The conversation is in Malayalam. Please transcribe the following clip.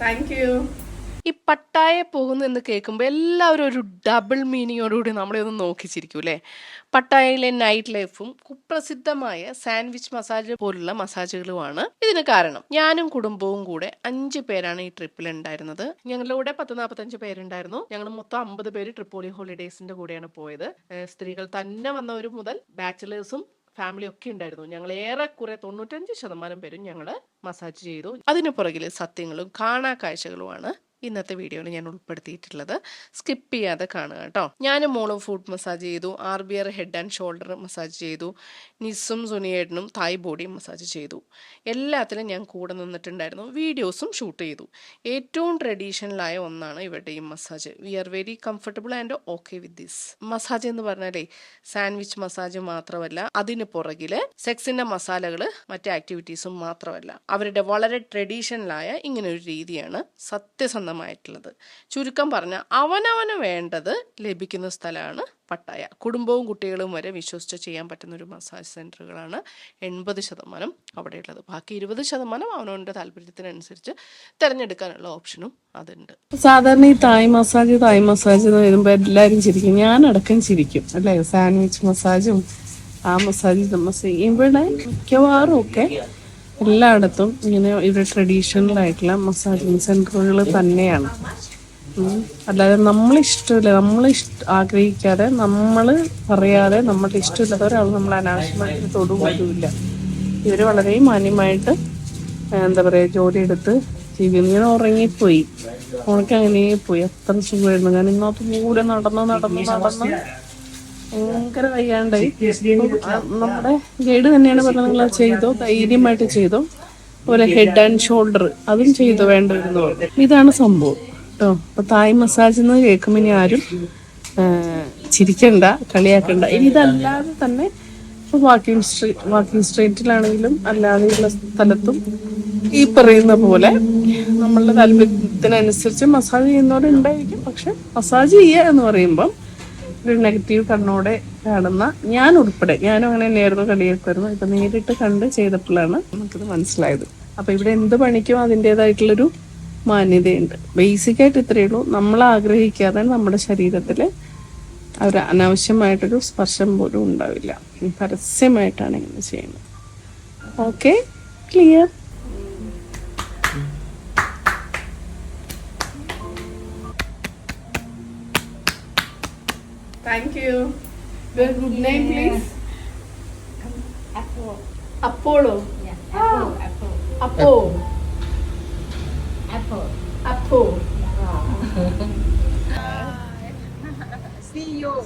Thank you. ഈ പട്ടായ പോകുന്നു എന്ന് കേൾക്കുമ്പോൾ എല്ലാവരും ഒരു ഡബിൾ മീനിങ്ങോടുകൂടി നമ്മളെ ഒന്ന് നോക്കിച്ചിരിക്കും അല്ലേ. പട്ടായയിലെ നൈറ്റ് ലൈഫും കുപ്രസിദ്ധമായ സാൻഡ്വിച്ച് മസാജ് പോലുള്ള മസാജുകളുമാണ് ഇതിന് കാരണം. ഞാനും കുടുംബവും കൂടെ 5 പേരാണ് ഈ ട്രിപ്പിൽ ഉണ്ടായിരുന്നത്. ഞങ്ങളുടെ കൂടെ 10-45 പേരുണ്ടായിരുന്നു. ഞങ്ങൾ മൊത്തം 50 പേര് ട്രിപ്പോളി ഹോളിഡേയ്സിന്റെ കൂടെയാണ് പോയത്. സ്ത്രീകൾ തന്നെ വന്നവർ മുതൽ ബാച്ചിലേഴ്സും ഫാമിലി ഒക്കെ ഉണ്ടായിരുന്നു. ഞങ്ങൾ ഏറെക്കുറെ 95% പേരും ഞങ്ങൾ മസാജ് ചെയ്തു. അതിനു പുറകിൽ സത്യങ്ങളും കാണാ കാഴ്ചകളുമാണ് ഇന്നത്തെ വീഡിയോയിൽ ഞാൻ ഉൾപ്പെടുത്തിയിട്ടുള്ളത്. സ്കിപ്പ് ചെയ്യാതെ കാണുക കേട്ടോ. ഞാനും മോളും ഫുഡ് മസാജ് ചെയ്തു, RBR head and shoulder massage ചെയ്തു, നിസ്സും സുനിയേട്ടനും തായ് ബോഡി മസാജ് ചെയ്തു. എല്ലാത്തിലും ഞാൻ കൂടെ നിന്നിട്ടുണ്ടായിരുന്നു, വീഡിയോസും ഷൂട്ട് ചെയ്തു. ഏറ്റവും ട്രഡീഷണലായ ഒന്നാണ് ഇവരുടെ ഈ massage. We are very comfortable and okay with this. Massage എന്ന് പറഞ്ഞാലേ സാൻഡ്വിച്ച് മസാജ് മാത്രമല്ല, അതിന് പുറകിൽ സെക്സിന്റെ മസാലകൾ മറ്റ് ആക്ടിവിറ്റീസും മാത്രമല്ല, അവരുടെ വളരെ ട്രഡീഷണലായ ഇങ്ങനൊരു രീതിയാണ് സത്യസന്ധമായിട്ടുള്ളത്. ചുരുക്കം പറഞ്ഞാൽ അവനവന് വേണ്ടത് ലഭിക്കുന്ന സ്ഥലമാണ് പട്ടായ. കുടുംബവും കുട്ടികളും വരെ വിശ്വസിച്ച് ചെയ്യാൻ പറ്റുന്ന ഒരു മസാജ് സെൻറ്ററുകളാണ് 80% അവിടെയുള്ളത്. ബാക്കി 20% അവനവൻ്റെ താല്പര്യത്തിനനുസരിച്ച് തിരഞ്ഞെടുക്കാനുള്ള ഓപ്ഷനും അതുണ്ട്. സാധാരണ ഈ തായ് മസാജ് എന്ന് വരുമ്പോൾ എല്ലാവരും ചിരിക്കും, ഞാനടക്കം ചിരിക്കും അല്ലേ. സാൻഡ്വിച്ച് മസാജും ആ മസാജ് ഇവിടെ മിക്കവാറും ഒക്കെ എല്ലായിടത്തും ഇങ്ങനെ ഇവിടെ ട്രഡീഷണൽ ആയിട്ടുള്ള മസാജിങ് സെന്ററുകൾ തന്നെയാണ്. അല്ലാതെ നമ്മൾ ആഗ്രഹിക്കാതെ, നമ്മൾ പറയാതെ, നമ്മുടെ ഇഷ്ടമില്ലാത്ത ഒരാൾ നമ്മൾ അനാവശ്യമായിട്ട് തൊടുപോലുമില്ല. ഇവർ വളരെ മാന്യമായിട്ട് എന്താ പറയുക, ജോലി എടുത്ത് ജീവിക്കുന്നു. ഞാൻ ഉറങ്ങിപ്പോയി, ഉണക്ക് അങ്ങനെ പോയി. അത്ര സുഖമായിരുന്നു. ഞാൻ ഇന്നത്തെ കൂടെ നടന്ന് ഭയങ്കര വയ്യാണ്ടായി. നമ്മുടെ ഗൈഡ് തന്നെയാണ് പറഞ്ഞത്, നിങ്ങൾ ചെയ്തോ, ധൈര്യമായിട്ട് ചെയ്തോ. അതുപോലെ ഹെഡ് ആൻഡ് ഷോൾഡർ അതും ചെയ്തോ, വേണ്ടിയിരുന്നു. ഇതാണ് സംഭവം കേട്ടോ. അപ്പൊ തായ് മസാജ് എന്ന് കേൾക്കുമ്പോൾ ഇനി ആരും ചിരിക്കണ്ട, കളിയാക്കണ്ട. ഇനി ഇതല്ലാതെ തന്നെ ഇപ്പൊ വാക്കിംഗ് സ്ട്രീറ്റിലാണെങ്കിലും അല്ലാതെയുള്ള സ്ഥലത്തും ഈ പറയുന്ന പോലെ നമ്മളുടെ താല്പര്യത്തിനനുസരിച്ച് മസാജ് ചെയ്യുന്നവരുണ്ടായിരിക്കും. പക്ഷെ മസാജ് ചെയ്യുക എന്ന് പറയുമ്പം ഒരു നെഗറ്റീവ് കണ്ണോടെ കാണുന്ന ഞാൻ ഉൾപ്പെടെ, ഞാനും അങ്ങനെ തന്നെയായിരുന്നു, കളിയാക്കുമായിരുന്നു. ഇപ്പൊ നേരിട്ട് കണ്ട് ചെയ്തപ്പോഴാണ് നമുക്കിത് മനസ്സിലായത്. അപ്പൊ ഇവിടെ എന്ത് പണിക്കും അതിൻ്റെതായിട്ടുള്ളൊരു മാന്യതയുണ്ട്. ബേസിക്കായിട്ട് ഇത്രയേ ഉള്ളൂ. നമ്മൾ ആഗ്രഹിക്കാതെ നമ്മുടെ ശരീരത്തിൽ ഒരു അനാവശ്യമായിട്ടൊരു സ്പർശം പോലും ഉണ്ടാവില്ല. പരസ്യമായിട്ടാണ് ഇങ്ങനെ ചെയ്യുന്നത്. Okay, clear. Thank you. Your good name, please. Apollo. Yeah. Apple. Apple. See you.